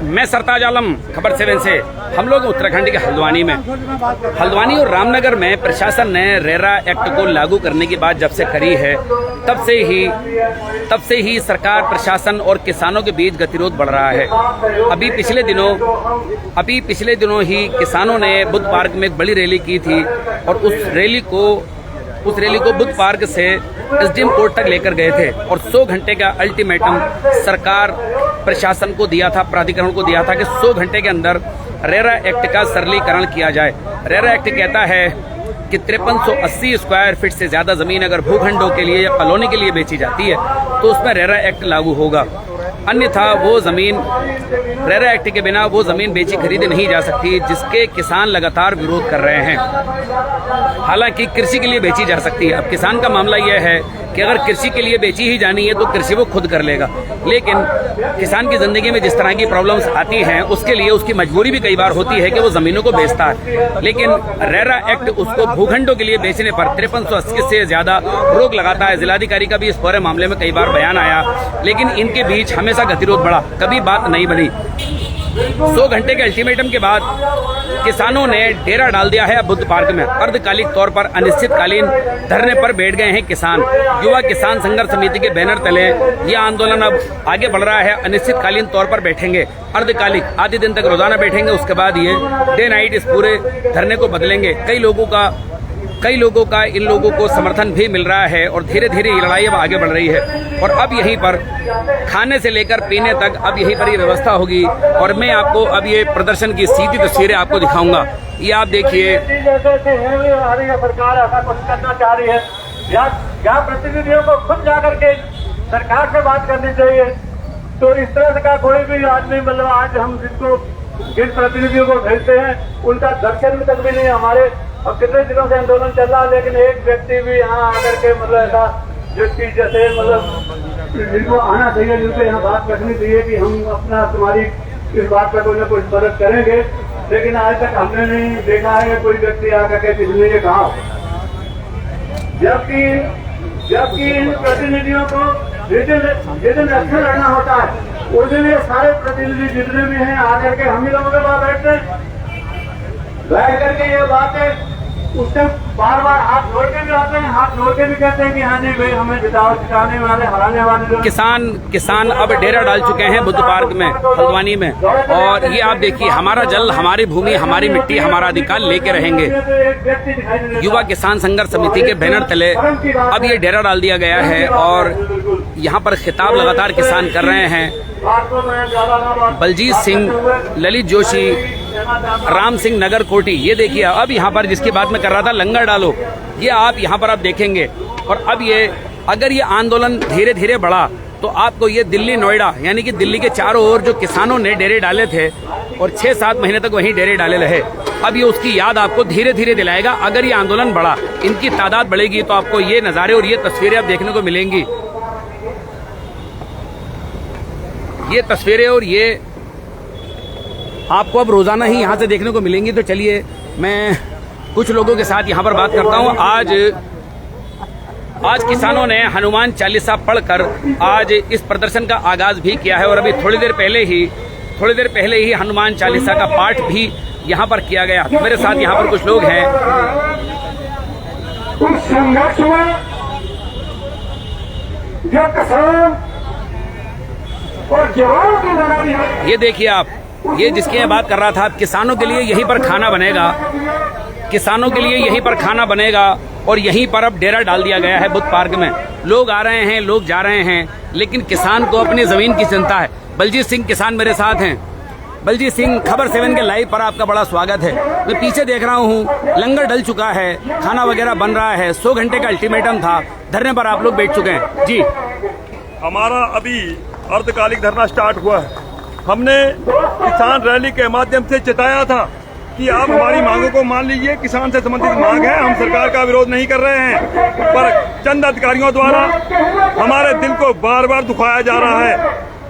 मैं सरताज आलम, खबर 7 से। हम लोग उत्तराखंड के हल्द्वानी और रामनगर में प्रशासन ने रेरा एक्ट को लागू करने की बात जब से करी है तब से ही सरकार, प्रशासन और किसानों के बीच गतिरोध बढ़ रहा है। अभी पिछले दिनों ही किसानों ने बुद्ध पार्क में एक बड़ी रैली की थी और उस रैली को बुद्ध पार्क से एसडीएम कोर्ट तक लेकर गए थे और 100 घंटे का अल्टीमेटम सरकार प्रशासन को दिया था, प्राधिकरण को दिया था कि 100 घंटे के अंदर रेरा एक्ट का सरलीकरण किया जाए। रेरा एक्ट कहता है कि 5380 स्क्वायर फीट से ज्यादा जमीन अगर भूखंडों के लिए या कॉलोनी के लिए बेची जाती है तो उसमें रेरा एक्ट लागू होगा, अन्यथा वो जमीन, रेरा एक्ट के बिना वो जमीन बेची खरीदी नहीं जा सकती, जिसके किसान लगातार विरोध कर रहे हैं। हालांकि कृषि के लिए बेची जा सकती है। अब किसान का मामला यह है कि अगर कृषि के लिए बेची ही जानी है तो कृषि वो खुद कर लेगा, लेकिन किसान की जिंदगी में जिस तरह की प्रॉब्लम्स आती हैं उसके लिए उसकी मजबूरी भी कई बार होती है कि वो जमीनों को बेचता है। लेकिन रेरा एक्ट उसको भूखंडों के लिए बेचने पर 5380 से ज्यादा रोक लगाता है। जिलाधिकारी का भी इस पूरे मामले में कई बार बयान आया, लेकिन इनके बीच हमेशा गतिरोध बढ़ा, कभी बात नहीं बनी। 100 घंटे के अल्टीमेटम के बाद किसानों ने डेरा डाल दिया है बुद्ध पार्क में। अर्धकालिक तौर पर अनिश्चितकालीन धरने पर बैठ गए हैं किसान। युवा किसान संघर्ष समिति के बैनर तले यह आंदोलन अब आगे बढ़ रहा है। अनिश्चितकालीन तौर पर बैठेंगे, अर्धकालिक आधे दिन तक रोजाना बैठेंगे, उसके बाद ये डे नाइट इस पूरे धरने को बदलेंगे। कई लोगों का इन लोगों को समर्थन भी मिल रहा है और धीरे धीरे ये लड़ाई अब आगे बढ़ रही है। और अब यहीं पर खाने से लेकर पीने तक अब यहीं पर ये व्यवस्था होगी। और मैं आपको अब ये प्रदर्शन की सीधी तस्वीरें आपको दिखाऊंगा। ये आप देखिए, सरकार ऐसा कुछ करना चाह रही है या प्रतिनिधियों को खुद जाकर के सरकार से बात करनी चाहिए। तो इस तरह का कोई भी आदमी, मतलब आज हम जिन प्रतिनिधियों को भेजते हैं उनका दर्शन तक भी नहीं हमारे। अब कितने दिनों से आंदोलन चल रहा है, लेकिन एक व्यक्ति भी यहाँ आकर के मतलब ऐसा जिसकी जैसे मतलब जिनको आना चाहिए, जिनको यहाँ बात रखनी चाहिए कि हम अपना तुम्हारी इस बात पर कोई ना कोई मदद करेंगे, लेकिन आज तक हमने नहीं देखा है कोई व्यक्ति आकर के किसने ये कहा। जबकि इन प्रतिनिधियों को जिस दिन अच्छा लड़ना होता है उस दिन ये सारे प्रतिनिधि जितने भी हैं आकर के हम ही लोगों के पास बैठ करके ये बातें उससे बार बार हाथ जोड़ के भी आते हैं, हाथ जोड़ के भी कहते हैं कि हाँ नहीं भाई हमें जिताने वाले, हराने वाले। किसान अब डेरा डाल चुके हैं बुद्ध पार्क में, हल्द्वानी में। और ये आप देखिए, हमारा जल, हमारी भूमि, हमारी मिट्टी, हमारा अधिकार लेके रहेंगे। युवा किसान संघर्ष समिति के बैनर तले अब ये डेरा डाल दिया गया है और यहाँ पर खिताब लगातार किसान कर रहे हैं। बलजीत सिंह, ललित जोशी, राम सिंह नगर कोटी, ये देखिए अब यहाँ पर जिसकी बात मैं कर रहा था, लंगर डालो, ये आप यहाँ पर आप देखेंगे। और अब ये अगर ये आंदोलन धीरे धीरे बढ़ा तो आपको ये दिल्ली, नोएडा, यानी कि दिल्ली के चारों ओर जो किसानों ने डेरे डाले थे और 6-7 महीने तक वहीं डेरे डाले रहे, अब ये उसकी याद आपको धीरे धीरे दिलाएगा। अगर ये आंदोलन बढ़ा, इनकी तादाद बढ़ेगी तो आपको ये नज़ारे और ये तस्वीरें अब देखने को मिलेंगी। ये तस्वीरें और ये आपको अब रोजाना ही यहाँ से देखने को मिलेंगी। तो चलिए मैं कुछ लोगों के साथ यहाँ पर बात करता हूँ। आज किसानों ने हनुमान चालीसा पढ़कर आज इस प्रदर्शन का आगाज भी किया है और अभी थोड़ी देर पहले ही हनुमान चालीसा का पाठ भी यहाँ पर किया गया। मेरे साथ यहाँ पर कुछ लोग हैं। उस संघर्ष में जो किसान और जवानों की लड़ाई है, ये देखिए आप, ये जिसकी मैं बात कर रहा था, किसानों के लिए यहीं पर खाना बनेगा, किसानों के लिए यहीं पर खाना बनेगा और यहीं पर अब डेरा डाल दिया गया है बुद्ध पार्क में। लोग आ रहे हैं, लोग जा रहे हैं, लेकिन किसान को अपनी जमीन की चिंता है। बलजीत सिंह किसान मेरे साथ हैं। बलजीत सिंह, खबर 7 के लाइव पर आपका बड़ा स्वागत है। मैं पीछे देख रहा हूँ, लंगर डल चुका है, खाना वगैरह बन रहा है, 100 घंटे का अल्टीमेटम था, धरने पर आप लोग बैठ चुके हैं। जी, हमारा अभी अर्धकालिक धरना स्टार्ट हुआ है। हमने किसान रैली के माध्यम से चिताया था कि आप हमारी मांगों को मान लीजिए। किसान से संबंधित मांग है, हम सरकार का विरोध नहीं कर रहे हैं, पर चंद अधिकारियों द्वारा हमारे दिल को बार बार दुखाया जा रहा है,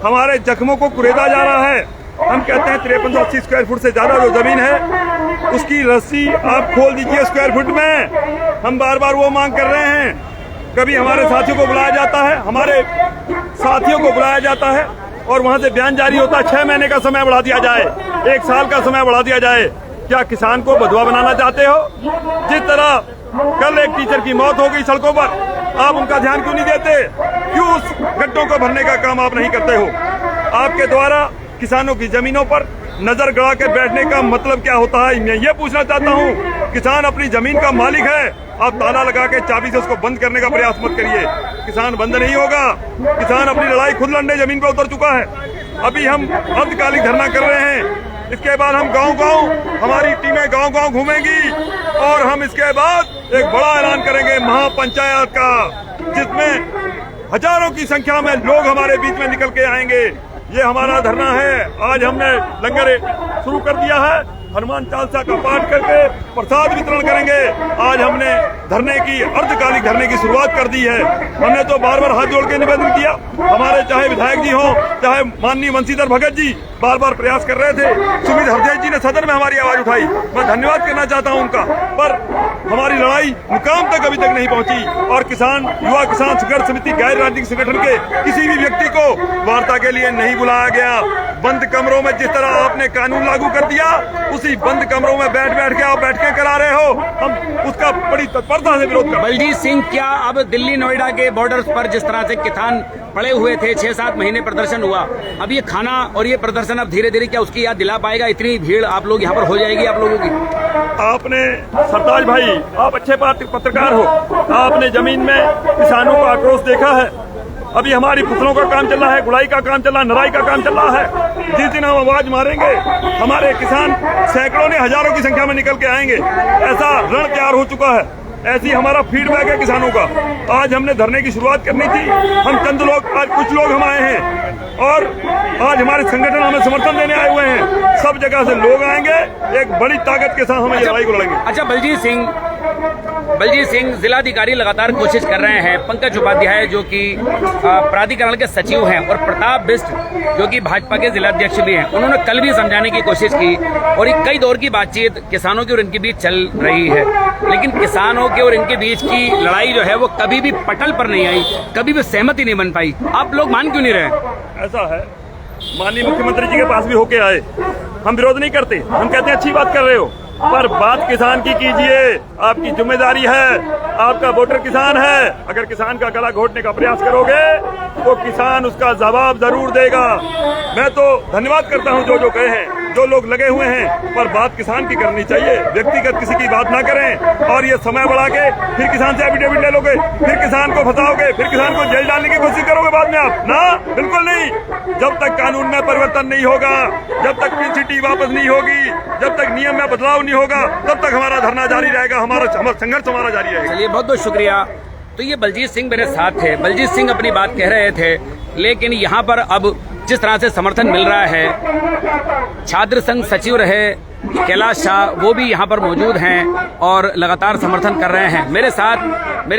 हमारे जख्मों को कुरेदा जा रहा है। हम कहते हैं 5380 स्क्वायर फुट से ज्यादा जो जमीन है उसकी रस्सी आप खोल दीजिए स्क्वायर फुट में। हम बार बार वो मांग कर रहे हैं। कभी हमारे साथियों को बुलाया जाता है, और वहाँ से बयान जारी होता है 6 महीने का समय बढ़ा दिया जाए, 1 साल का समय बढ़ा दिया जाए। क्या किसान को बदुआ बनाना चाहते हो? जिस तरह कल एक टीचर की मौत हो गई सड़कों पर, आप उनका ध्यान क्यों नहीं देते? क्यों उस गड्ढों को भरने का काम आप नहीं करते हो? आपके द्वारा किसानों की जमीनों पर नजर गड़ा के बैठने का मतलब क्या होता है? मैं ये पूछना चाहता हूँ, किसान अपनी जमीन का मालिक है, आप ताला लगा के चाबी से उसको बंद करने का प्रयास मत करिए। किसान बंद नहीं होगा, किसान अपनी लड़ाई खुद लड़ने जमीन पर उतर चुका है। अभी हम अर्धकालिक धरना कर रहे हैं, इसके बाद हम गांव-गांव, हमारी टीमें गांव-गांव घूमेंगी और हम इसके बाद एक बड़ा ऐलान करेंगे महापंचायत का, जिसमें हजारों की संख्या में लोग हमारे बीच में निकल के आएंगे। ये हमारा धरना है। आज हमने लंगर शुरू कर दिया है, हनुमान चालीसा का पाठ करके प्रसाद वितरण करेंगे। आज हमने धरने की अर्धकालिक धरने की शुरुआत कर दी है। हमने तो बार बार हाथ जोड़ के निवेदन किया, हमारे चाहे विधायक जी हों, चाहे माननीय वंशीधर भगत जी बार बार प्रयास कर रहे थे। सुमित हरदेव जी ने सदन में हमारी आवाज उठाई, मैं धन्यवाद करना चाहता हूं उनका, पर हमारी लड़ाई मुकाम तक अभी तक नहीं पहुंची। और किसान युवा किसान संघर्ष समिति गैर राजनीतिक संगठन के किसी भी व्यक्ति को वार्ता के लिए नहीं बुलाया गया। बंद कमरों में जिस तरह आपने कानून लागू कर दिया, उसी बंद कमरों में बैठ बैठ के आप बैठकें करा रहे हो, हम उसका बड़ी तत्परता से विरोध कर रहे हैं। बलजीत सिंह, क्या अब दिल्ली नोएडा के बॉर्डर्स पर जिस तरह से किसान पड़े हुए थे, 6-7 महीने प्रदर्शन हुआ, अब ये खाना और ये प्रदर्शन अब धीरे धीरे क्या उसकी याद दिला पाएगा? इतनी भीड़ आप लोग यहाँ पर हो जाएगी आप लोगों की? आपने सरताज भाई, आप अच्छे पत्रकार हो, आपने जमीन में किसानों का आक्रोश देखा है। अभी हमारी फसलों का काम चल रहा है, गुड़ाई का काम चल रहा है, नराई का काम चल रहा है। जिस दिन हम आवाज मारेंगे, हमारे किसान सैकड़ों ने हजारों की संख्या में निकल के आएंगे। ऐसा रण तैयार हो चुका है, ऐसी हमारा फीडबैक है किसानों का। आज हमने धरने की शुरुआत करनी थी, हम चंद लोग, आज कुछ लोग हम आए हैं और आज हमारे संगठन हमें समर्थन देने आए हुए हैं। सब जगह से लोग आएंगे, एक बड़ी ताकत के साथ हम ये लड़ाई को लड़ेंगे। अच्छा बलजीत सिंह, जिलाधिकारी लगातार कोशिश कर रहे हैं। पंकज उपाध्याय जो कि प्राधिकरण के सचिव हैं और प्रताप बिष्ट जो कि भाजपा के जिलाध्यक्ष भी हैं, उन्होंने कल भी समझाने की कोशिश की और एक कई दौर की बातचीत किसानों की और इनके बीच चल रही है, लेकिन किसानों के और इनके बीच की लड़ाई जो है वो कभी भी पटल पर नहीं आई, कभी भी सहमति नहीं बन पाई। आप लोग मान क्यों नहीं रहे? ऐसा है, माननीय मुख्यमंत्री जी के पास भी होके आए, हम विरोध नहीं करते, हम कहते हैं अच्छी बात कर रहे हो, पर बात किसान की कीजिए। आपकी जिम्मेदारी है, आपका वोटर किसान है। अगर किसान का गला घोटने का प्रयास करोगे तो किसान उसका जवाब जरूर देगा। मैं तो धन्यवाद करता हूं जो कहे हैं, जो लोग लगे हुए हैं, पर बात किसान की करनी चाहिए, व्यक्तिगत किसी की बात ना करें। और ये समय बढ़ा के फिर किसान से एफिडेविट ले लोगे, फिर किसान को फंसाओगे, फिर किसान को जेल डालने की कोशिश करोगे बाद में आप, ना, बिल्कुल नहीं। जब तक कानून में परिवर्तन नहीं होगा, जब तक PCT वापस नहीं होगी, जब तक नियम में बदलाव नहीं होगा, तब तक हमारा धरना जारी रहेगा, हमारा संघर्ष हमारा जारी रहेगा। चलिए, बहुत बहुत शुक्रिया। तो ये बलजीत सिंह मेरे साथ थे। बलजीत सिंह अपनी बात कह रहे थे, लेकिन यहाँ पर अब जिस तरह से समर्थन मिल रहा है, छात्र संघ सचिव रहे कैलाश शाह वो भी यहाँ पर मौजूद हैं और लगातार समर्थन कर रहे हैं। मेरे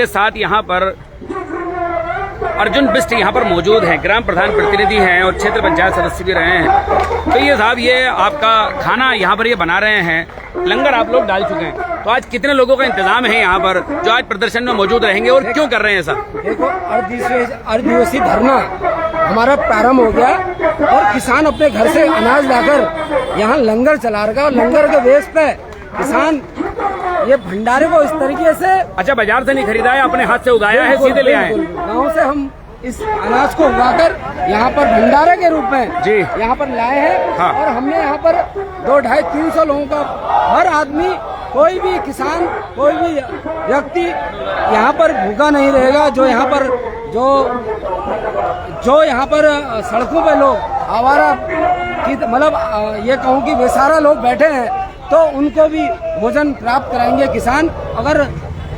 साथ यहाँ पर अर्जुन बिष्ट यहाँ पर मौजूद हैं, ग्राम प्रधान प्रतिनिधि हैं और क्षेत्र पंचायत सदस्य भी रहे हैं। तो ये साहब, ये आपका खाना यहाँ पर ये बना रहे हैं, लंगर आप लोग डाल चुके हैं, तो आज कितने लोगों का इंतजाम है यहाँ पर जो आज प्रदर्शन में मौजूद रहेंगे और क्यों कर रहे हैं ऐसा? देखो, अर्धदिवसीय धरना हमारा प्रारंभ हो गया और किसान अपने घर से अनाज लाकर यहाँ लंगर चला रहा है और लंगर के बेस पे किसान ये भंडारे को इस तरीके से, अच्छा, बाजार से नहीं खरीदा है, अपने हाथ से उगाया है, सीधे ले आए? गाँव से हम इस अनाज को उगाकर यहाँ पर भंडारे के रूप में जी यहाँ पर लाए हैं। हाँ। और हमने यहाँ पर 200-300 लोगों का, हर आदमी, कोई भी किसान, कोई भी व्यक्ति यहाँ पर भूखा नहीं रहेगा। जो यहाँ पर सड़कों पे लोग आवारा की, मतलब ये कहूँ कि बेसहारा लोग बैठे हैं, तो उनको भी भोजन प्राप्त कराएंगे किसान। अगर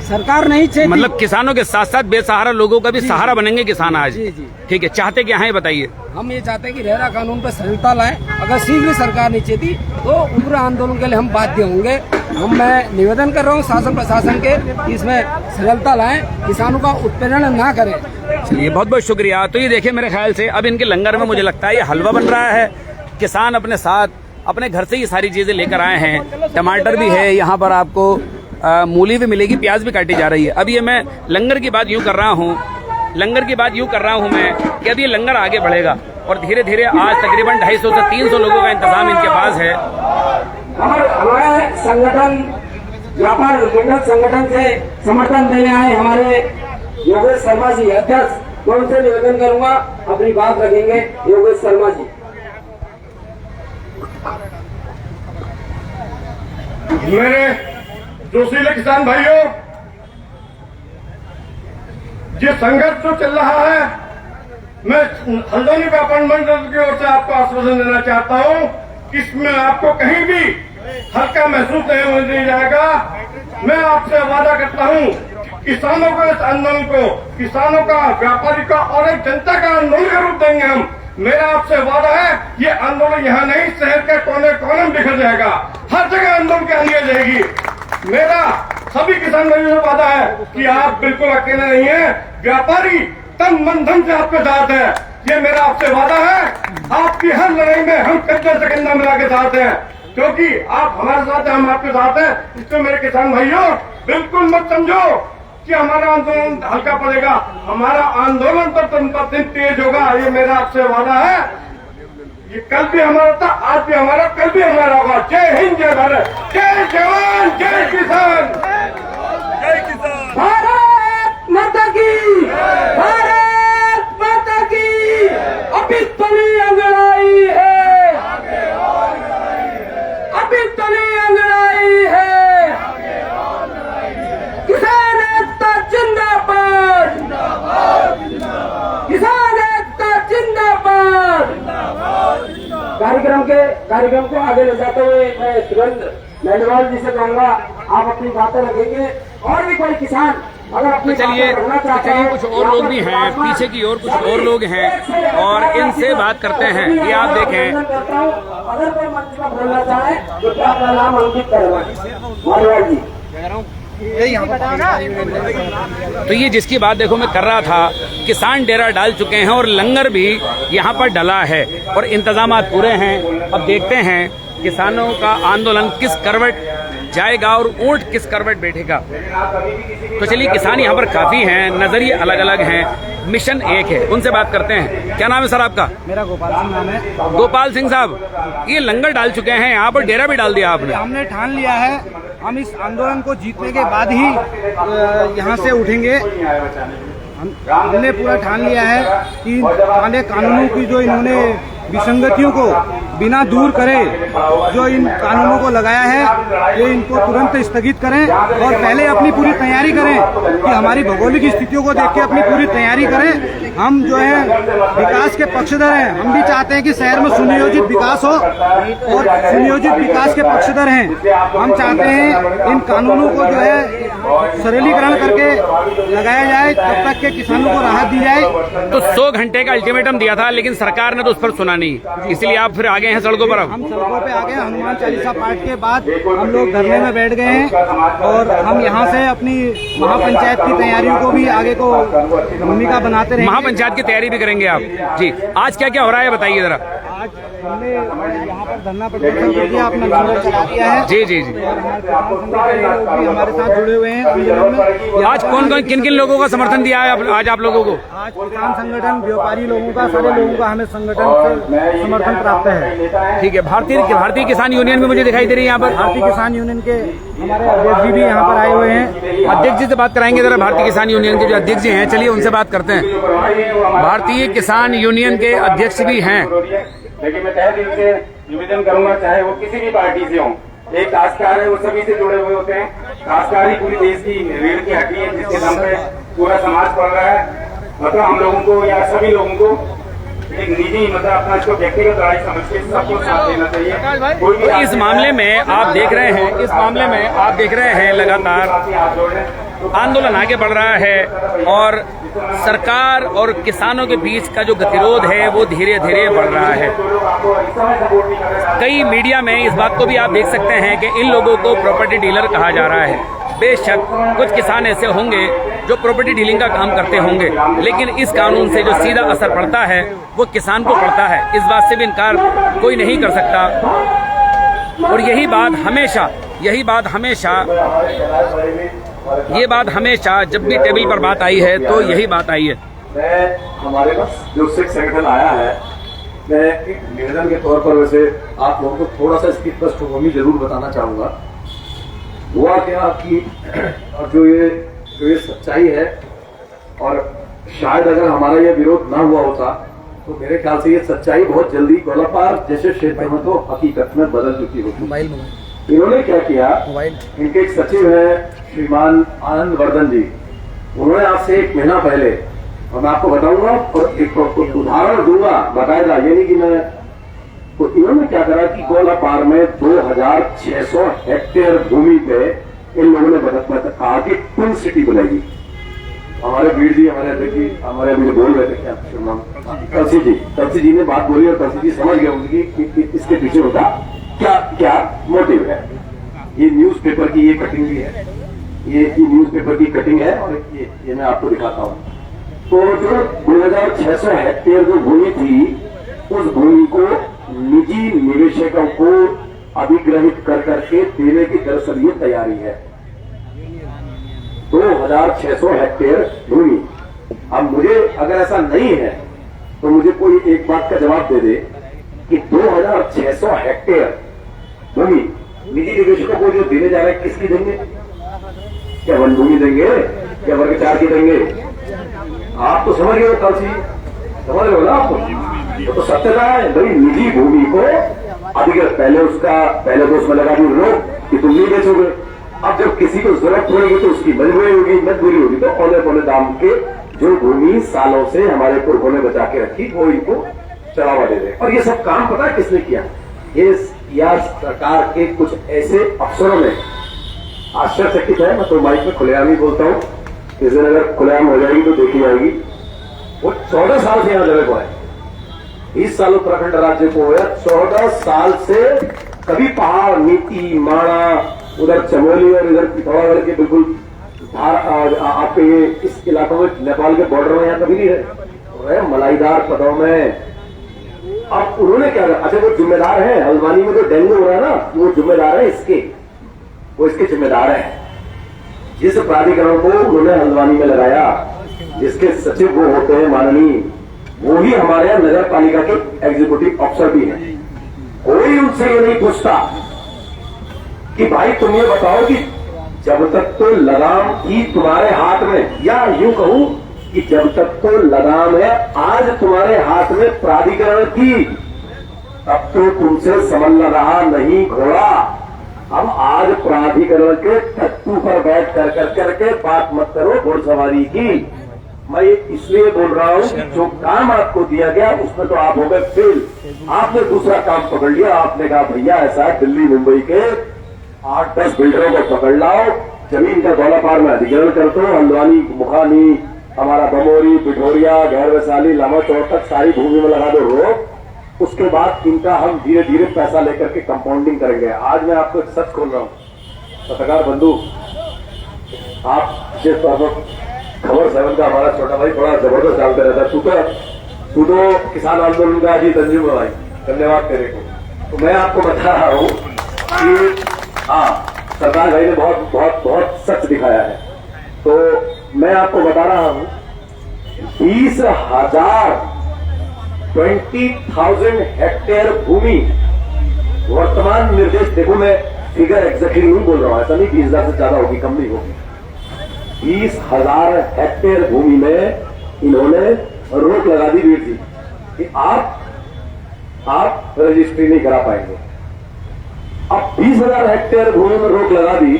सरकार नहीं चाहती, मतलब किसानों के साथ साथ बेसहारा लोगों का भी सहारा बनेंगे किसान आज? जी जी, ठीक है। चाहते क्या है बताइए? हम ये चाहते हैं कि रेरा कानून पर सरलता लाएं। अगर शीघ्र सरकार नहीं चाहती तो उग्र आंदोलन के लिए हम बाध्य होंगे। मैं निवेदन कर रहा हूँ शासन प्रशासन के कि इसमें सरलता लाएं, किसानों का उत्पीड़न ना करें। चलिए, बहुत बहुत शुक्रिया। तो ये देखिए, मेरे ख्याल से अब इनके लंगर में मुझे लगता है ये हलवा बन रहा है। किसान अपने साथ अपने घर से ये सारी चीजें लेकर आए हैं। टमाटर भी है यहाँ पर, आपको मूली भी मिलेगी, प्याज भी काटी जा रही है। अब ये मैं लंगर की बात यूं कर रहा हूँ मैं कि अब ये लंगर आगे बढ़ेगा और धीरे धीरे आज तकरीबन 250 से 300 लोगों का इंतजाम इनके पास है। हमारे संगठन व्यापार मंडल संगठन से समर्थन देने आए हमारे योगेश शर्मा जी अध्यक्ष, मैं उनसे निवेदन करूंगा अपनी बात रखेंगे। योगेश शर्मा जी। मेरे जोशीले किसान भाइयों, ये संघर्ष जो चल रहा है, मैं हल्द्वानी व्यापार मंडल की ओर से आपको आश्वासन देना चाहता हूं कि इसमें आपको कहीं भी हल्का महसूस नहीं होने जाएगा। मैं आपसे वादा करता हूं, किसानों को इस आंदोलन को, किसानों का, व्यापारी का और एक जनता का आंदोलन का रूप देंगे हम। मेरा आपसे वादा है, ये आंदोलन यहाँ नहीं, शहर के कोने कोने में बिखर जाएगा, हर जगह आंदोलन की आंधी जाएगी। मेरा सभी किसान भाइयों से वादा है कि आप बिल्कुल अकेले नहीं है, व्यापारी तन मन धन से आपके साथ है। ये मेरा आपसे वादा है। आपकी हर लड़ाई में हम कंधे से कंधा मिला के साथ हैं, क्योंकि आप हमारे साथ हैं, हम आपके साथ हैं। इसको मेरे किसान भाइयों बिल्कुल मत समझो कि हमारा आंदोलन हल्का पड़ेगा। हमारा आंदोलन तो दिन पर दिन तेज होगा, ये मेरा आपसे वादा है। ये कल भी हमारा था, आज भी हमारा, कल भी हमारा होगा। जय हिंद, जय भारत, जय जवान, जय किसान, जय किसान। भारत माता की, भारत माता की। अभी तली अंगड़ाई है, अभी तली अंगड़ाई है। किसान एकता जिंदाबाद, किसान एकता जिंदाबाद। कार्यक्रम को आगे ले जाते हुए मैं तुरंत मेंढवाल जी से कहूंगा, आप अपनी बातें रखेंगे। और भी कोई किसान अगर अपनी चलिए कुछ और लोग भी हैं, पीछे की ओर कुछ और लोग हैं और इनसे बात करते हैं। ये आप देखें, अगर कोई मंच पर बोलना चाहे तो क्या अपना नाम अंकित करेगा जी। तो ये जिसकी बात देखो मैं कर रहा था, किसान डेरा डाल चुके हैं और लंगर भी यहाँ पर डला है और इंतजाम पूरे हैं। अब देखते हैं किसानों का आंदोलन किस करवट जाएगा और ऊंट किस करवट बैठेगा। तो चलिए, किसान यहाँ पर काफी हैं, नजरिए अलग अलग हैं, मिशन एक है, उनसे बात करते हैं। क्या नाम है सर आपका? मेरा गोपाल सिंह नाम है। गोपाल सिंह साहब, ये लंगर डाल चुके हैं, यहाँ पर डेरा भी डाल दिया आपने। हमने ठान लिया है, हम इस आंदोलन को जीतने के बाद ही यहाँ से उठेंगे। हमने पूरा ठान लिया है कि पुराने कानूनों की जो इन्होंने विसंगतियों को बिना दूर करे, जो इन कानूनों को लगाया है, ये इनको तुरंत स्थगित करें और पहले अपनी पूरी तैयारी करें कि हमारी भौगोलिक स्थितियों को देख के अपनी पूरी तैयारी करें। हम जो है विकास के पक्षधर हैं, हम भी चाहते हैं कि शहर में सुनियोजित विकास हो और सुनियोजित विकास के पक्षधर हैं। हम चाहते हैं इन कानूनों को जो है सरलीकरण करके लगाया जाए, तब तक के किसानों को राहत दी जाए। तो 100 घंटे का अल्टीमेटम दिया था, लेकिन सरकार ने तो उस पर सुना नहीं, इसलिए आप फिर आ गए हैं सड़कों पर। अब हम सड़कों पे आ गए, हनुमान चालीसा पाठ के बाद हम लोग धरने में बैठ गए हैं और हम यहाँ से अपनी महापंचायत की तैयारियों को भी आगे को भूमिका बनाते रहेंगे। महापंचायत की तैयारी भी करेंगे आप जी। आज क्या क्या हो रहा है बताइए जरा। आज हमने यहाँ पर धरना प्रदर्शन कर दिया, अपना लंगर चला दिया है। जी जी जी। और हमारे लोग भी हमारे साथ जुड़े हुए हैं आंदोलन में। आज कौन कौन किन किन लोगों का समर्थन दिया है आज आप लोगों को? आज किसान संगठन, व्यापारी लोगों का, सारे लोगों का हमें संगठन से समर्थन प्राप्त है। ठीक है। भारतीय किसान यूनियन भी मुझे दिखाई दे रही है यहाँ पर। भारतीय किसान यूनियन के हमारे अध्यक्ष जी भी यहाँ पर आए हुए हैं। अध्यक्ष जी से बात कराएंगे जरा, भारतीय किसान यूनियन के जो अध्यक्ष जी हैं, चलिए उनसे बात करते हैं। भारतीय किसान यूनियन के अध्यक्ष भी हैं। लेकिन मैं तहे दिल से निवेदन करूंगा, चाहे वो किसी भी पार्टी से हो, एक काश्तकार है वो सभी से जुड़े हुए होते हैं। काश्तकार ही पूरी देश की रीढ़ की हड्डी है, जिसके दम पे पूरा समाज पड़ रहा है। मतलब हम लोगों को या सभी लोगों को एक निजी, मतलब अपना इसको व्यक्तिगत लड़ाई समझ के सबको साथ देना चाहिए। तो इस मामले में आप देख रहे हैं, लगातार आंदोलन आगे बढ़ रहा है और सरकार और किसानों के बीच का जो गतिरोध है वो धीरे धीरे बढ़ रहा है। कई मीडिया में इस बात को भी आप देख सकते हैं कि इन लोगों को प्रॉपर्टी डीलर कहा जा रहा है। बेशक कुछ किसान ऐसे होंगे जो प्रॉपर्टी डीलिंग का काम करते होंगे, लेकिन इस कानून से जो सीधा असर पड़ता है वो किसान को पड़ता है। इस बात से भी इनकार कोई नहीं कर सकता। और यही बात हमेशा जब भी टेबल पर बात आई है तो यही बात आई है। हमारे पास जो सिख संगठन आया है मैं एक निवेदन के तौर पर वैसे आप लोगों को थोड़ा सा इसकी पृष्ठभूमि जरूर बताना चाहूंगा। हुआ क्या कि और जो ये सच्चाई है, और शायद अगर हमारा ये विरोध ना हुआ होता तो मेरे ख्याल से ये सच्चाई बहुत जल्दी गोलापार जैसे क्षेत्र में तो हकीकत में बदल चुकी होती। इन्होंने क्या किया, इनके एक सचिव है श्रीमान आनंद वर्धन जी, उन्होंने आज से 1 महीना पहले, और मैं आपको बताऊंगा और एक उदाहरण दूंगा बाकायदा, ये नहीं कि मैं, तो इन्होंने क्या करा कि गोलापार में 2600 हेक्टेयर भूमि पे इन लोगों ने कहा कि ट्विन सिटी बनाएगी। हमारे वीर जी, हमारे अध्यक्ष जी, हमारे अभी बोल रहे थे, क्या कलसी जी ने बात बोली और कलसी जी समझ गए उनकी कि इसके पीछे होता क्या मोटिव है। ये न्यूज़पेपर की ये कटिंग भी है, ये न्यूज़पेपर की कटिंग है और ये मैं आपको दिखाता हूँ। तो जो 2600 हेक्टेयर जो भूमि थी, उस भूमि को निजी निवेशकों को अधिग्रहित कर करके देने की दरअसल ये तैयारी है। 2600 हेक्टेयर भूमि। अब मुझे अगर ऐसा नहीं है तो मुझे कोई एक बात का जवाब दे दे कि 2600 हेक्टेयर भूमि निजी निवेशकों को जो देने जा रहे हैं, किसकी देंगे? क्या वन भूमि देंगे, क्या वर्ग 4 की देंगे? आप तो समझ गए हो, कल सी समझ रहे हो ना आपको? तो सत्यता है भाई, निजी भूमि को अधिग्रहित, पहले तो उसमें लगा दी रोक कि तुम नहीं बेचोगे। अब जब किसी को जरूरत पड़ेगी तो उसकी मजबूरी होगी तो पौने दाम के जो भूमि सालों से हमारे पूर्वों ने बचा के रखी वो इनको चढ़ावा दे दे। और ये सब काम पता है किसने किया? ये या सरकार के कुछ ऐसे अफसरों ने। आश्चर्यचकित है, मैं तो माइक में खुलेआम ही बोलता हूँ, इस दिन अगर खुलेआम हो जाएगी तो देखी जाएगी। वो 14 साल से यहाँ जगह को है, 20 साल उत्तराखंड राज्य को है, 14 साल से कभी पहाड़, नीति, माणा, उधर चमोली और इधर पिथौरागढ़ के बिल्कुल आपके ये इस इलाकों में नेपाल के बॉर्डर में यहाँ कभी नहीं रहे मलाईदार पदों में। अब उन्होंने क्या कहा? अच्छा, वो जिम्मेदार है हल्द्वानी में जो डेंगू हो रहा है ना, वो जिम्मेदार है वो इसके जिम्मेदार है। जिस प्राधिकरण को उन्होंने हल्द्वानी में लगाया, जिसके सचिव वो होते हैं माननीय, वो ही हमारे यहाँ नगर पालिका के एग्जीक्यूटिव अफसर भी हैं। कोई उनसे ये नहीं पूछता कि भाई तुम ये बताओ कि जब तक तो लगाम थी तुम्हारे हाथ में, या यूं कहूं कि जब तक तो लगाम है आज तुम्हारे हाथ में प्राधिकरण की, तब तो तुमसे संभल रहा नहीं घोड़ा। अब आज प्राधिकरण के टट्टू पर बैठ करके बात मत करो घोड़सवारी की। मैं इसलिए बोल रहा हूं कि जो काम आपको दिया गया उसमें तो आप हो गए फेल। आपने दूसरा काम पकड़ लिया, आपने कहा भैया ऐसा दिल्ली मुंबई के 8-10 बिल्डरों को पकड़ लाओ, जमीन का गोलापार में अधिग्रहण कर दो, हल्द्वानी, मुखानी, हमारा बमोरी, पिठोरिया, गैर वैशाली, लामा चौक तक सारी भूमि में लगा दो रोक। उसके बाद इनका हम धीरे धीरे पैसा लेकर के कंपाउंडिंग करेंगे। आज मैं आपको एक सच खोल रहा हूँ, पत्रकार बंधु, आप विशेष तौर पर खबर 7 का हमारा छोटा भाई बड़ा जबरदस्त डालते रहता है। तू तो किसान आंदोलन का अजीत अंजुम भाई, धन्यवाद तेरे को। तो मैं आपको बता रहा हूँ कि हाँ, सरदार भाई ने बहुत बहुत बहुत सच दिखाया है। तो मैं आपको बता रहा हूं 20,000 हेक्टेयर भूमि वर्तमान निर्देश, देखो मैं फिगर एग्जैक्टली नहीं बोल रहा हूं, ऐसा नहीं 20,000 से ज्यादा होगी, कम नहीं होगी। 20,000 हेक्टेयर भूमि में इन्होंने रोक लगा दी वीर जी कि आप रजिस्ट्री नहीं करा पाएंगे। अब 20,000 हेक्टेयर भूमि में रोक लगा दी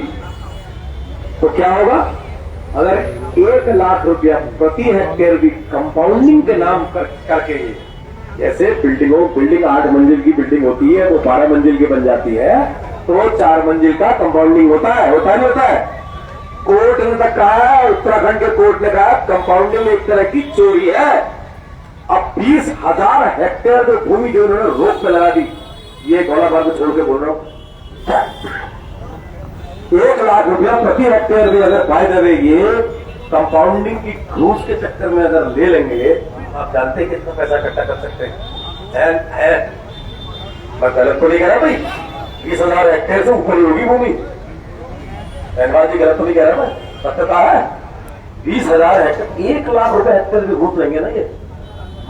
तो क्या होगा? अगर 1 लाख रुपया प्रति हेक्टेयर भी कंपाउंडिंग के नाम करके, जैसे बिल्डिंग 8 मंजिल की बिल्डिंग होती है वो 12 मंजिल की बन जाती है, तो 4 मंजिल का कंपाउंडिंग होता नहीं होता है? कोर्ट ने तक कहा है, उत्तराखंड के कोर्ट ने कहा कंपाउंडिंग एक तरह की चोरी है। अब 20,000 हेक्टेयर जो भूमि जो उन्होंने रोक पे लगा दी, ये गोलाबार को छोड़ के बोल रहा हूं, 1 लाख रुपया प्रति हेक्टेयर भी अगर बाय देंगे, कंपाउंडिंग की घूस के चक्कर में अगर ले लेंगे, आप जानते हैं कितना पैसा इकट्ठा कर सकते हैं। मैं गलत तो नहीं कह रहा भाई, 20,000 हेक्टेयर से ऊपर ही होगी भूमि। धनबाद जी गलत तो नहीं कह रहा, मैं सत्यता है 20,000 हेक्टेयर, 1 लाख रुपए हेक्टेयर भी घूस लेंगे ना, ये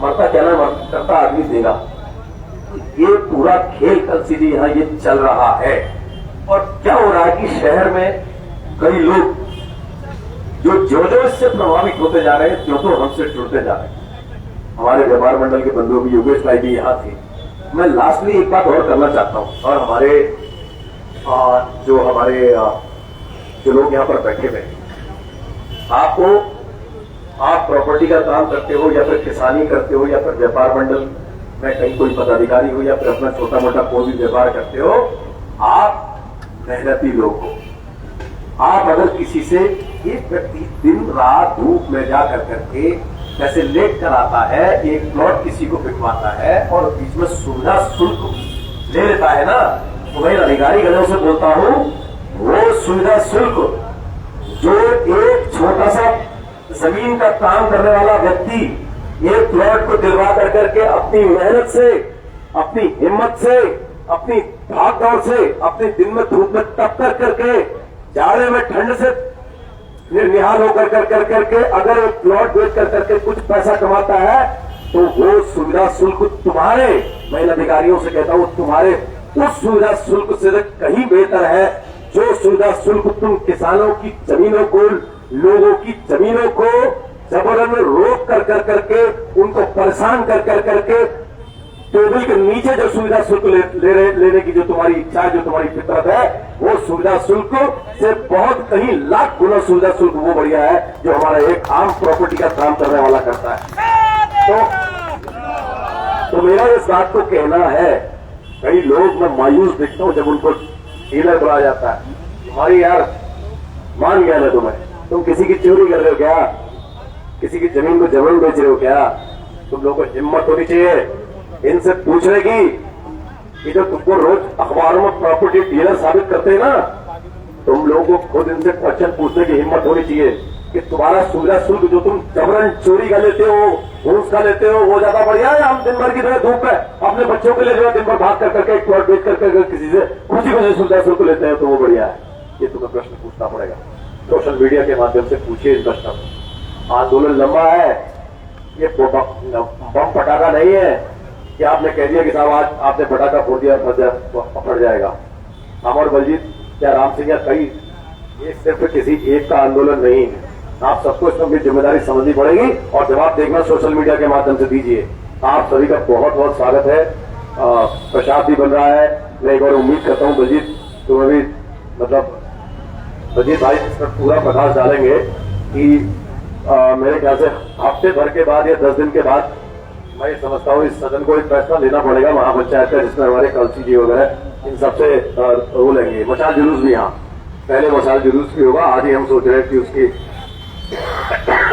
मरता क्या ना करता आदमी देगा। ये पूरा खेल कल सीधे यहाँ ये चल रहा है। और क्या हो रहा है कि शहर में कई लोग जो इससे प्रभावित होते जा रहे हैं, जो हमसे जुड़ते जा रहे हैं। हमारे व्यापार मंडल के बंधु भी, योगेश भाई भी यहाँ थे। मैं लास्टली एक बात और करना चाहता हूँ, और हमारे जो लोग यहाँ पर बैठे हुए, आप प्रॉपर्टी का काम करते हो या फिर किसानी करते हो या फिर व्यापार मंडल में कहीं कोई पदाधिकारी हो या फिर अपना छोटा मोटा कोई भी व्यापार करते हो, आप मेहनती लोग हो। आप अगर किसी से एक व्यक्ति दिन रात धूप में जा करके जैसे लेट कर आता है, एक प्लॉट किसी को बिकवाता है और बीच में सुविधा शुल्क ले लेता है ना, तो मैं अधिकारी गणों से बोलता हूं, वो सुविधा शुल्क जो एक छोटा सा जमीन का काम करने वाला व्यक्ति एक प्लॉट को दिलवा करके अपनी मेहनत से, अपनी हिम्मत से, अपनी भाग दौड़ से, अपने दिन में धूप में तप करके, जाड़े में ठंड से निहाल होकर करके अगर एक प्लॉट बेच करके कुछ पैसा कमाता है, तो वो सुविधा शुल्क तुम्हारे, मैं इन अधिकारियों से कहता हूं, तुम्हारे उस सुविधा शुल्क से कहीं बेहतर है जो सुविधा शुल्क तुम किसानों की जमीनों को, लोगों की जमीनों को जबरन रोक करके उनको परेशान करके टेबल के नीचे जो सुविधा शुल्क लेने की जो तुम्हारी इच्छा है, जो तुम्हारी फितरत है, वो सुविधा शुल्क से बहुत कहीं लाख गुना सुविधा शुल्क वो बढ़िया है जो हमारा एक आम प्रॉपर्टी का काम करने वाला करता है। तो मेरा इस बात को कहना है, कई लोग मैं मायूस दिखता हूं जब उनको डीलर बुलाया जाता है, तुम्हारी यार मान गया ना तुम किसी की चोरी कर रहे हो क्या, किसी की जमीन को जबरन बेच रहे हो क्या? तुम लोगों को हिम्मत होनी चाहिए इनसे पूछने की कि जो तुमको रोज अखबारों में प्रॉपर्टी डीलर साबित करते हैं ना, तुम लोगों को खुद इनसे क्वेश्चन पूछने की हिम्मत होनी चाहिए कि तुम्हारा सुविधा शुल्क जो तुम जबरन चोरी का लेते हो, घूस का लेते हो, वो ज्यादा बढ़िया है? हम दिन भर की तरह धूप है अपने बच्चों के लिए जो है दिन भर भाग करके एक प्लॉट बेच करके किसी से खुशी को सुविधा शुल्क लेते हैं तो वो बढ़िया है? ये तुम्हें प्रश्न पूछना पड़ेगा। सोशल मीडिया के माध्यम से पूछिए इन प्रश्नों को। आंदोलन लंबा है, ये बम पटाखा नहीं है कि आपने कह दिया कि साहब आज आपने पटाखा फोड़ दिया फट जाएगा। हम और बलजीत या राम सिंह या कई, ये सिर्फ किसी एक का आंदोलन नहीं है। आप सबको इसमें भी जिम्मेदारी समझनी पड़ेगी और जवाब देखना सोशल मीडिया के माध्यम से दीजिए। आप सभी का बहुत बहुत स्वागत है। प्रसाद भी बन रहा है। मैं एक बार उम्मीद करता हूँ बलजीत तुम्हें भी, मतलब बलजीत भाई इसमें पूरा प्रकाश डालेंगे कि मेरे ख्याल से हफ्ते भर के बाद या 10 दिन के बाद मैं समझता हूँ इस सदन को एक फैसला लेना पड़ेगा महापंचायत का, जिसमें हमारे कलसी जी वगैरह इन सबसे वो लेंगे। मशाल जुलूस भी, यहाँ पहले मशाल जुलूस भी होगा। आज ही हम सोच रहे हैं कि उसकी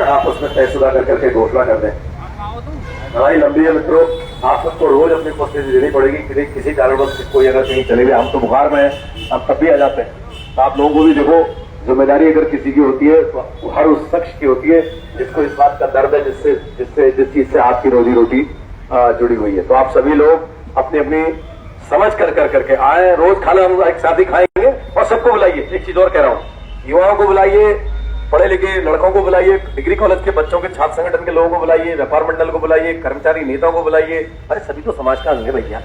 आपस में तयशुदा करके घोषणा कर दें। लड़ाई लंबी है मित्रों, आप सबको रोज अपनी उपस्थिति देनी पड़ेगी। किसी कारणवश कोई अगर कहीं चले गए, हम तो बुखार में हैं, हम तब भी आ जाते हैं। आप लोगों को भी देखो, जिम्मेदारी अगर किसी की होती है तो हर उस शख्स की होती है जिसको इस बात का दर्द है, जिस चीज से आपकी रोजी रोटी जुड़ी हुई है। तो आप सभी लोग अपनी अपनी समझ करके आए। रोज खाना हम एक साथ ही खाएंगे और सबको बुलाइए। एक चीज और कह रहा हूँ, युवाओं को बुलाइए, पढ़े लिखे लड़कों को बुलाइए, डिग्री कॉलेज के बच्चों के छात्र संगठन के लोगों को बुलाइए, व्यापार मंडल को बुलाइए, कर्मचारी नेताओं को बुलाइए। अरे सभी तो समाज का अंग है भैया,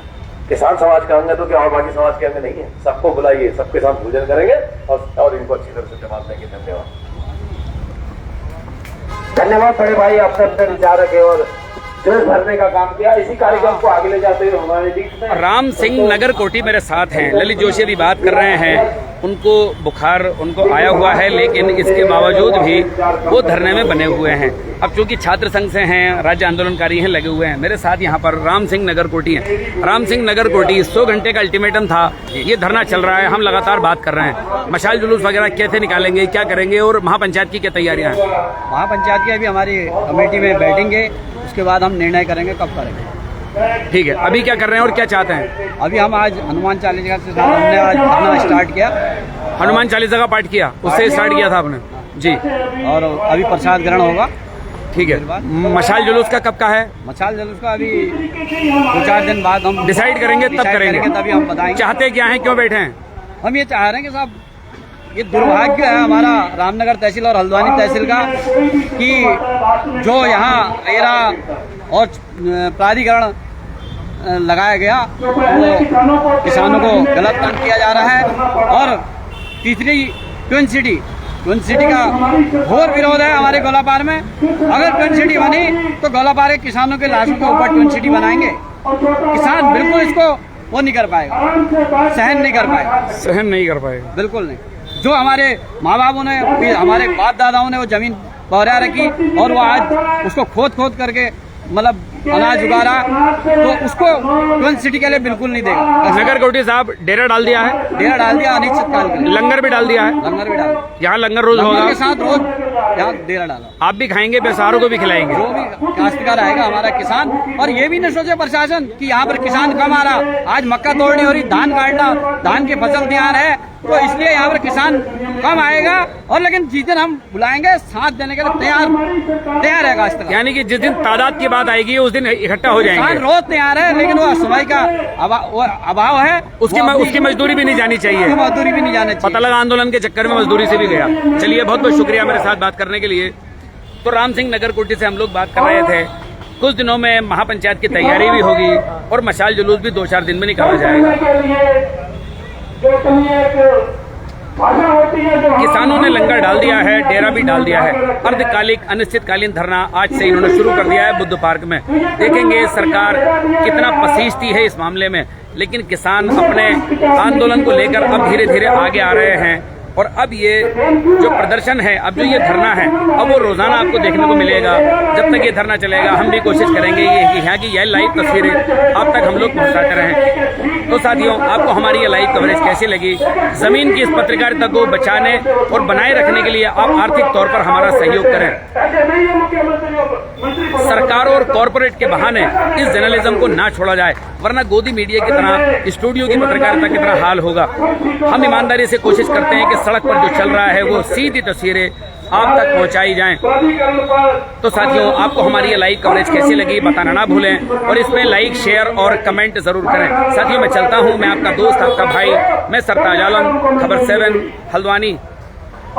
किसान समाज का अंग है तो क्या और बाकी समाज के अंग नहीं है? सबको बुलाइए, सबके साथ भोजन करेंगे और इनको अच्छी तरह से जवाब देंगे। धन्यवाद बड़े भाई, आपने अपने विचार रखे और जोश भरने का काम किया। इसी कार्यक्रम को आगे ले जाते हुए हमारे बीच में राम सिंह नगर कोटी मेरे साथ हैं। ललित जोशी अभी बात कर रहे हैं, उनको बुखार उनको आया हुआ है, लेकिन इसके बावजूद भी वो धरने में बने हुए हैं। अब चूंकि छात्र संघ से हैं, राज्य आंदोलनकारी हैं, लगे हुए हैं। मेरे साथ यहाँ पर राम सिंह नगर कोटी हैं। राम सिंह नगर कोटी 100 घंटे का अल्टीमेटम था, ये धरना चल रहा है, हम लगातार बात कर रहे हैं। मशाल जुलूस वगैरह कैसे निकालेंगे, क्या करेंगे और महापंचायत की क्या तैयारियां हैं? महापंचायत की अभी हमारी कमेटी में बैठेंगे, उसके बाद हम निर्णय करेंगे कब करेंगे। ठीक है, अभी क्या कर रहे हैं और क्या चाहते हैं? अभी हम आज हनुमान चालीसा से हमने आज अपना स्टार्ट किया। हनुमान चालीसा का पाठ किया, उससे स्टार्ट किया था आपने जी। और अभी प्रसाद ग्रहण होगा। ठीक है, मशाल जुलूस का कब का है? मशाल जुलूस का अभी 2-4 दिन बाद हम डिसाइड करेंगे, तब करेंगे, तभी हम बताएंगे। चाहते क्या हैं, क्यों बैठे हैं? हम ये चाह रहे हैं कि साहब, ये दुर्भाग्य है हमारा रामनगर तहसील और हल्द्वानी तहसील का कि जो यहाँ रेरा और प्राधिकरण लगाया गया वो किसानों को गलत तंग किया जा रहा है। और तीसरी ट्विन सिटी का घोर विरोध है हमारे गोलापार में। अगर ट्विन सिटी बनी तो गोलापार के किसानों के लाशों के ऊपर ट्विन सिटी बनाएंगे। किसान बिल्कुल इसको वो नहीं कर पाएगा, सहन नहीं कर पाएगा, बिल्कुल नहीं। जो हमारे माँ बापों ने, हमारे बाप दादाओं ने वो जमीन बहरा रखी और वो आज उसको खोद करके मतलब अनाज उगा रहा, तो उसको ट्विन सिटी के लिए बिल्कुल नहीं देगा। नगर कौटी साहब डेरा डाल दिया अनिश्चित काल के लिए। लंगर भी डाल दिया है। यहाँ लंगर रोज होगा के साथ रोज यहाँ डेरा डाला। आप भी खाएंगे, बेसहारों को भी खिलाएंगे। जो भी काश्तकार आएगा हमारा किसान, और ये भी न सोचे प्रशासन कि यहाँ पर किसान कम आ रहा। आज मक्का तोड़नी हो रही, धान काटना, धान की फसल तैयार है, तो इसलिए यहाँ पर किसान कम आएगा। और लेकिन जिस दिन हम बुलाएंगे साथ देने के लिए तैयार है काश्तकार। यानी कि जिस दिन तादाद की बात आएगी उस दिन इकट्ठा हो जाएंगे। किसान रोज तैयार है, लेकिन वो समय का अभाव है। उसकी मजदूरी भी नहीं जानी चाहिए। पता लगा आंदोलन के चक्कर में मजदूरी से भी गया। चलिए, बहुत बहुत शुक्रिया मेरे साथ बात करने के लिए। तो राम सिंह नगर कोटी से हम लोग बात कर रहे थे। कुछ दिनों में महापंचायत की तैयारी भी होगी और मशाल जुलूस भी 2-4 दिन में निकाला जाएगा। किसानों ने लंगर डाल दिया है, डेरा भी डाल दिया है। अर्धकालिक अनिश्चितकालीन धरना आज से इन्होंने शुरू कर दिया है बुद्ध पार्क में। देखेंगे सरकार कितना पसीजती है इस मामले में, लेकिन किसान अपने आंदोलन को लेकर अब धीरे धीरे आगे आ रहे हैं। और अब ये जो प्रदर्शन है, अब जो ये धरना है, अब वो रोजाना आपको देखने को मिलेगा। जब तक ये धरना चलेगा हम भी कोशिश करेंगे ये यहाँ की यह लाइव तस्वीरें आप तक हम लोग पहुँचाते रहें। तो साथियों, आपको हमारी ये लाइव कवरेज कैसी लगी? जमीन की इस पत्रकारिता को बचाने और बनाए रखने के लिए आप आर्थिक तौर पर हमारा सहयोग करें। सरकारों और कॉरपोरेट के बहाने इस जर्नलिज्म को ना छोड़ा जाए, वरना गोदी मीडिया की तरह, स्टूडियो की पत्रकारिता की तरह हाल होगा। हम ईमानदारी से कोशिश करते हैं कि सड़क पर जो चल रहा है वो सीधी तस्वीरें आप तक पहुंचाई जाएं। तो साथियों, आपको हमारी ये लाइव कवरेज कैसी लगी बताना ना भूलें और इसमें लाइक, शेयर और कमेंट जरूर करें। साथियों, मैं चलता हूं। मैं आपका दोस्त, आपका भाई, मैं सरताज आलम, खबर 7 हल्द्वानी।